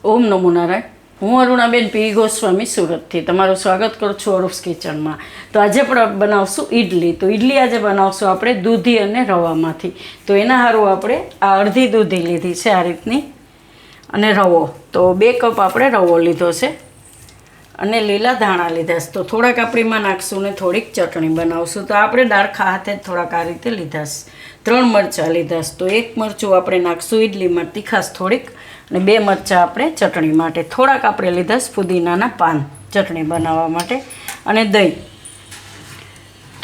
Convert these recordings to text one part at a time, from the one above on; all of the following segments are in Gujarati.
ઓમ નમો નારાયણ. હું અરુણાબેન પી ગોસ્વામી સુરતથી તમારું સ્વાગત કરું છું અરૂપ્સ કિચનમાં. તો આજે પણ બનાવશું ઇડલી. તો ઇડલી આજે બનાવશું આપણે દૂધી અને રવામાંથી. તો એના સારું આપણે આ અડધી દૂધી લીધી છે આ રીતની, અને રવો તો 2 કપ આપણે રવો લીધો છે, અને લીલા ધાણા લીધા છે. તો થોડાક આપણે એમાં નાખશું ને થોડીક ચટણી બનાવશું. તો આપણે ડાળખા હાથે થોડાક આ રીતે લીધા છે. 3 મરચાં લીધા છે. તો 1 મરચું આપણે નાખશું ઇડલીમાં તીખાશ થોડીક, અને 2 મરચાં આપણે ચટણી માટે. થોડાક આપણે લીધા છે ફુદીનાના પાન ચટણી બનાવવા માટે, અને દહીં.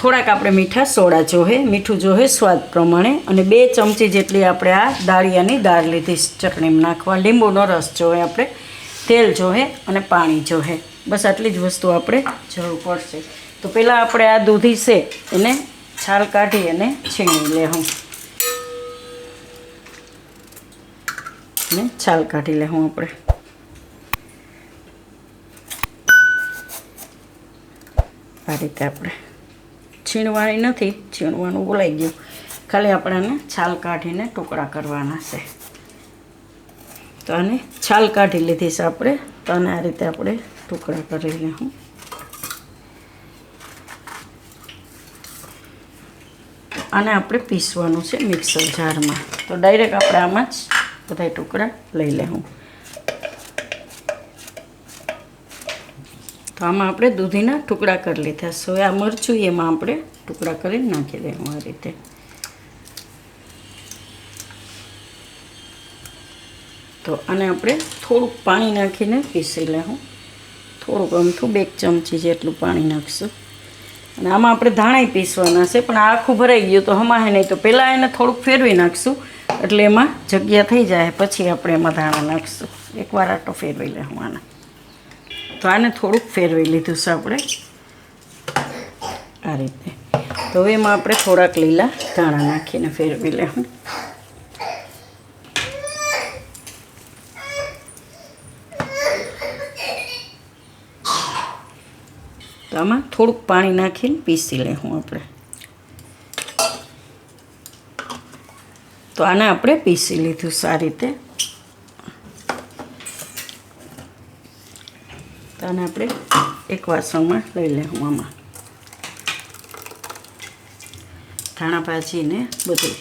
થોડાક આપણે મીઠા સોડા જોહે, મીઠું જોહે સ્વાદ પ્રમાણે, અને 2 ચમચી જેટલી આપણે આ દાળિયાની દાળ લીધી ચટણીમાં નાખવા. લીંબુનો રસ જોહે આપણે, તેલ જોહે, અને પાણી જોહે. બસ આટલી જ વસ્તુ આપણે જરૂર પડશે. તો પહેલાં આપણે આ દૂધી છે એને છાલ કાઢી અને છીણી લેવું, ને છાલ કાઢી લેવું આપણે. આ રીતે આપણે છીણવાની નથી, છીણવાનું ભૂલાઈ ગયું. ખાલી આપણે છાલ કાઢીને ટુકડા કરવાના છે. તો આને છાલ કાઢી લીધી છે આપણે. તો આને આ રીતે આપણે ટુકડા કરી લેવું. આને આપણે પીસવાનું છે મિક્સર જારમાં. તો ડાયરેક્ટ આપણે આમાં જ બધા ટુકડા લઈ લેવું. તો આમાં આપણે દૂધીના ટુકડા કરી લીધા છે. હવે આ મરચું એમાં આપણે ટુકડા કરીને નાખી દેવું આ રીતે. તો આને આપણે થોડુંક પાણી નાખીને પીસી લેવું. થોડુંક અમથું 2 ચમચી જેટલું પાણી નાખશું. અને આમાં આપણે ધાણા પીસવાના છે, પણ આ આખું ભરાઈ ગયું તો હમાહે નહીં. તો પહેલાં એને થોડુંક ફેરવી નાખશું એટલે એમાં જગ્યા થઈ જાય. પછી આપણે એમાં ધાણા નાખશું. એકવાર આટો ફેરવી લેવું આને. તો આને થોડુંક ફેરવી લીધું છે આપણે આ રીતે. તો હવે એમાં આપણે થોડાક લીલા ધાણા નાખીને ફેરવી લેવું. તો આમાં થોડુંક પાણી નાખીને પીસી લેવું આપણે. તો આને આપણે પીસી લીધું સારી રીતે. તો આને આપણે એક વાસણમાં લઈ લેવું. આમાં ધાણા ભાજી ને બધું,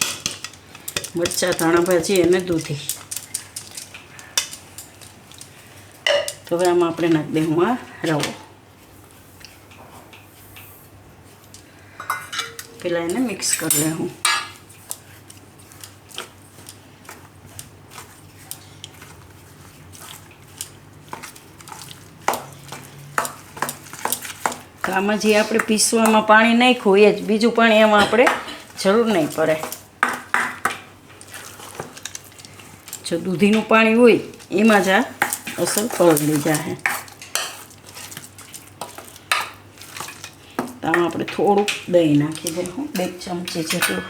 મરચાં, ધાણા ભાજી અને દૂધી. તો હવે આમાં આપણે નાખી દઉં આ રવો. પહેલાં એને મિક્સ કરી લેવું. આમાં જે આપણે પીસવામાં પાણી નાખ્યું એ જ, બીજું પાણી એમાં આપણે જરૂર નહીં પડે. જો દૂધીનું પાણી હોય એમાં જ આ અસલ પલળી જાય. તો આમાં આપણે થોડુંક દહીં નાખી દઈશું, 2 ચમચી જેટલું.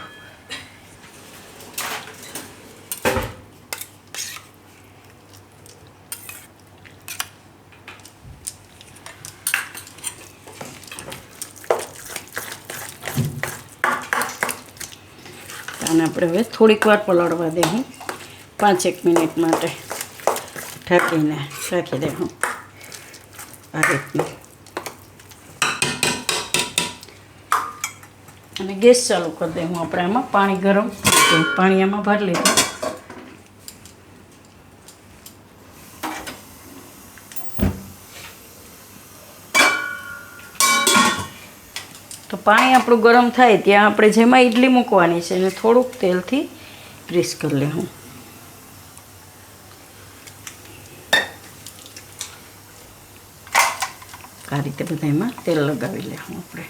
આને આપણે હવે થોડીક વાર પલાળવા દેવું, 5-1 મિનિટ માટે ઢાંકીને રાખી દેવું આ રીતનું. અને ગેસ ચાલુ કરી દઉં આપણે. આમાં પાણી ગરમ, પાણી આમાં ભરી લીધું. તો પાણી આપણું ગરમ થાય ત્યાં આપણે જેમાં ઇડલી મૂકવાની છે એને થોડુંક તેલથી ગ્રીસ કરી લેવું. આ રીતે બધા એમાં તેલ લગાવી લેવું આપણે.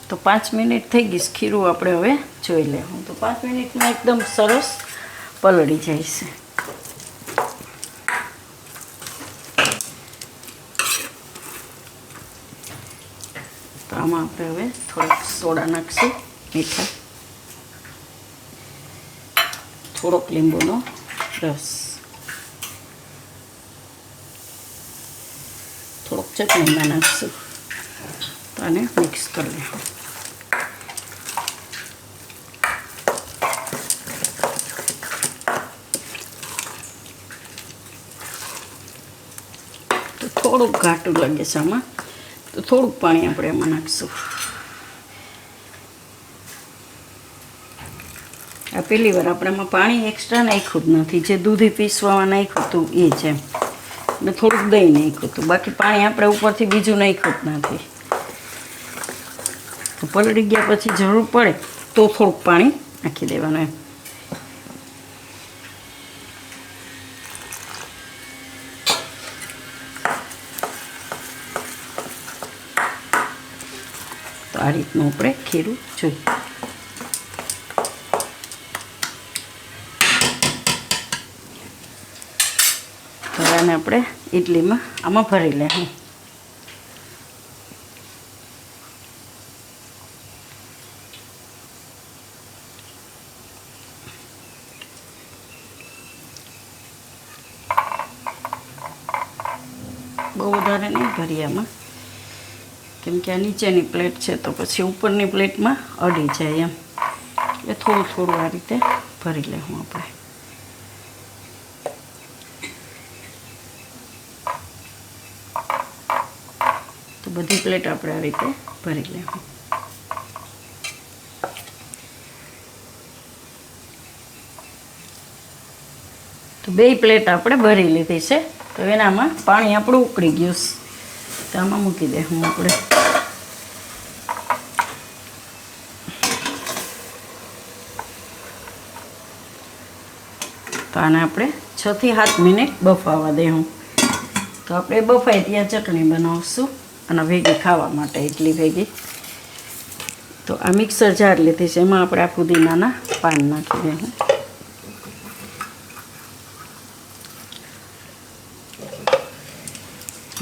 તો 5 મિનિટ થઈ ગઈ. ખીરું આપણે હવે જોઈ લેવું. તો 5 મિનિટમાં એકદમ સરસ પલળી જાય છે. તો આમાં આપણે હવે થોડાક સોડા નાખશું, મીઠા, થોડોક લીંબુનો રસ, થોડોક ચટણીમાં નાખશું. તો આને મિક્સ કરી લઈશું. તો થોડુંક ઘાટું લાગે છે આમાં, તો થોડુંક પાણી આપણે એમાં નાખીશું. આ પહેલી વાર આપણે એમાં પાણી એક્સ્ટ્રા નાખ્યું જ નથી, જે દૂધી પીસવામાં નાખ્યું હતું એ છે, એટલે થોડુંક દહીં નાખ્યું હતું, બાકી પાણી આપણે ઉપરથી બીજું નાખ્યું જ નથી. તો પલળી ગયા પછી જરૂર પડે તો થોડુંક પાણી નાખી દેવાનું એમ. તો આ રીતનું આપણે ખીરું જોઈએ. તો આને આપણે ઇડલીમાં આમાં ભરી લઈશું. બહુ વધારે નહીં ભરીએ આમાં, કેમ કે આ નીચેની પ્લેટ છે તો પછી ઉપરની પ્લેટમાં અડી જાય એમ, એટલે થોડું થોડું આ રીતે ભરી લેવું આપણે. તો બધી પ્લેટ આપણે આ રીતે ભરી લેવું. તો બે પ્લેટ આપણે ભરી લીધી છે. તો એનામાં પાણી આપણું ઉકળી ગયું છે, તો આમાં મૂકી દઈશું આપણે. તો આને આપણે 6 થી 7 મિનિટ બફાવા દઈશું. તો આપણે બફાય ત્યાં ચટણી બનાવશું અને ભેગી ખાવા માટે ઇડલી ભેગી. તો આ મિક્સર જાર લીધી છે, એમાં આપણે આ પુદીનાના પાન નાખી દઈશું.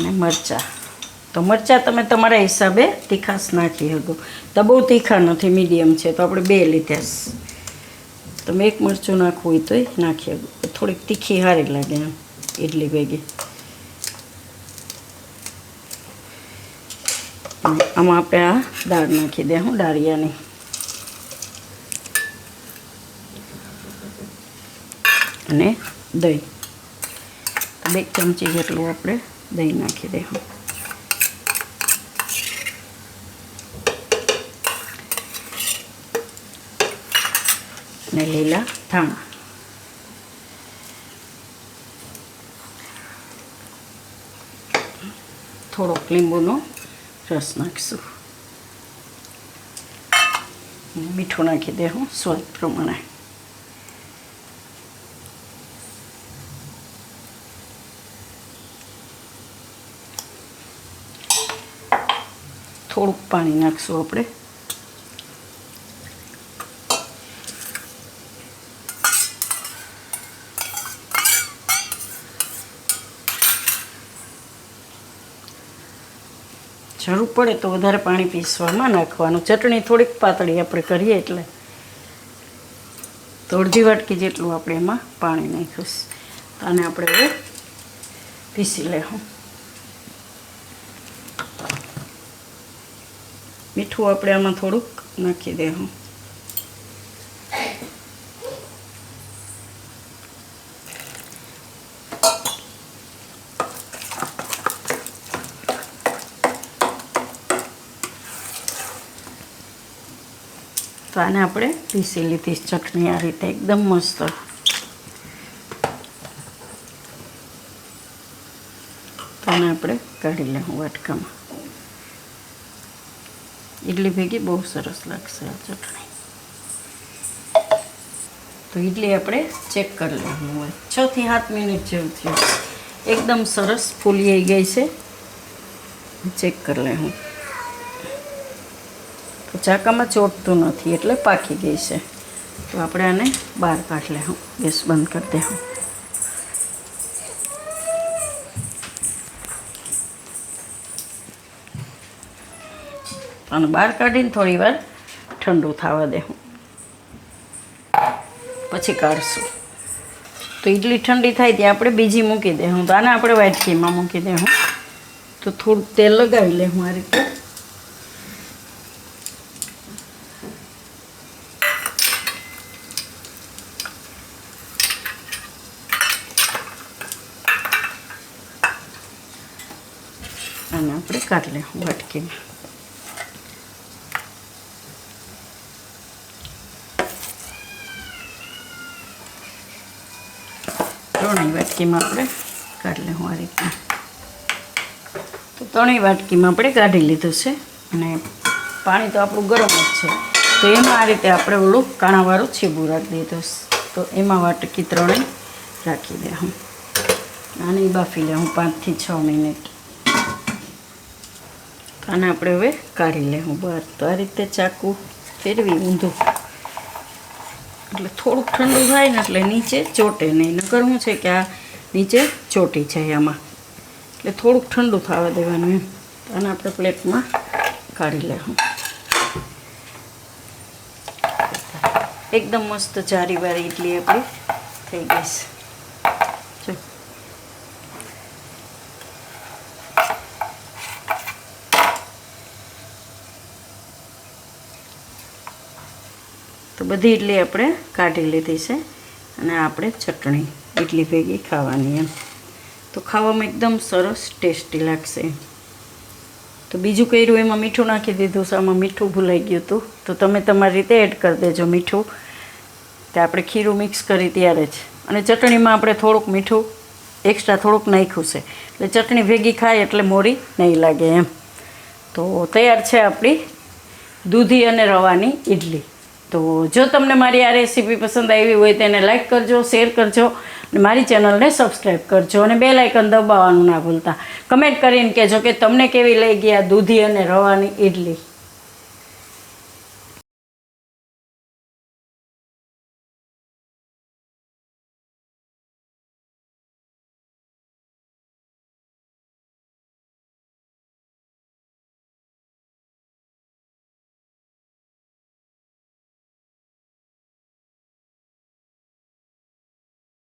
અને મરચાં, તો મરચાં તમે તમારા હિસાબે તીખાશ નાખી શકો. તો બહુ તીખા નથી, મીડિયમ છે, તો આપણે 2 લીધા છે. તમે 1 મરચું નાખવું હોય તોય નાખી શકો, થોડીક તીખી સારી લાગે એમ ઇડલી ભેગી. આમાં આપણે આ દાળ નાખી દઈશું, ડાળિયાની. અને દહીં, 2 ચમચી જેટલું આપણે દહીં નાખી દઈશું. અને લીલા ધાણા. થોડોક લીંબુનો રસ નાખીશું. મીઠું નાખી દઈશું સ્વાદ પ્રમાણે. થોડુંક પાણી નાખશું આપણે. જરૂર પડે તો વધારે પાણી પીસવામાં નાખવાનું. ચટણી થોડીક પાતળી આપણે કરીએ એટલે તો અડધી વાટકી જેટલું આપણે એમાં પાણી નાખ્યું. આને આપણે હવે પીસી લેવું. મીઠું આપણે આમાં થોડુંક નાખી દેવું. તો આને આપણે પીસી લીધી ચટણી આ રીતે એકદમ મસ્ત. તો આને આપણે કાઢી લેવું વાટકામાં. ઇડલી ભેગી બહુ સરસ લાગશે આ ચટણી. તો ઇડલી આપણે ચેક કરી લેવું હોય. 6 થી 7 મિનિટ જેવું થયું, એકદમ સરસ ફૂલી ગઈ છે. ચેક કરી લેવું. તો ચાકામાં ચોટતું નથી એટલે પાકી ગઈ છે. તો આપણે આને બહાર કાઢી લેવું. ગેસ બંધ કરી દેવું. અને બહાર કાઢીને થોડી વાર ઠંડુ થવા દેવું, પછી કાઢશું. તો ઇડલી ઠંડી થાય ત્યાં આપણે બીજી મૂકી દેવું. તો આને આપણે વાટકીમાં મૂકી દેવું. તો થોડું તેલ લગાવી લેવું આ રીતે. કાઢી લઉં વાટકીમાં. ત્રણેય વાટકીમાં આપણે કાઢી લઉં આ રીતના. તો ત્રણેય વાટકીમાં આપણે કાઢી લીધું છે અને પાણી તો આપણું ગરમ જ છે. તો એમાં આ રીતે આપણે ઓલું કાણાવાળું છીબું રાખી દીધું. તો એમાં વાટકી ત્રણેય રાખી દે હું આને બાફી લે હું 5 થી 6 મિનિટ. તો આને આપણે હવે કાઢી લે હું બહાર. તો આ રીતે ચાકુ ફેરવી ઊંધું એટલે થોડુંક ઠંડુ થાય ને એટલે નીચે ચોટે નહીં. નકર શું છે કે આ નીચે ચોટી જાય આમાં, એટલે થોડુંક ઠંડુ થવા દેવાનું એમ. આને આપણે પ્લેટમાં કાઢી લેવું. એકદમ મસ્ત જારીવાળી ઇડલી આપણી થઈ ગઈ છે. જો તો બધી ઇડલી આપણે કાઢી લીધી છે અને આપણે ચટણી ઇડલી ભેગી ખાવાની એમ. તો ખાવામાં એકદમ સરસ ટેસ્ટી લાગશે. તો બીજું કર્યું એમાં મીઠું નાખી દીધું છે. આમાં મીઠું ભૂલાઈ ગયું હતું તો તમે તમારી રીતે એડ કરી દેજો મીઠું. તે આપણે ખીરું મિક્સ કરી ત્યારે જ. અને ચટણીમાં આપણે થોડુંક મીઠું એક્સ્ટ્રા થોડુંક નાખ્યું છે એટલે ચટણી ભેગી ખાય એટલે મોરી નહીં લાગે એમ. તો તૈયાર છે આપણી દૂધી અને રવાની ઇડલી. તો જો તમને મારી આ રેસીપી પસંદ આવી હોય તો એને લાઈક કરજો, શેર કરજો અને મારી ચેનલને સબસ્ક્રાઈબ કરજો અને બેલ આઇકન દબાવવાનું ના ભૂલતા. કમેન્ટ કરીને કહેજો કે તમને કેવી લાગી આ દૂધી અને રવાની ઇડલી.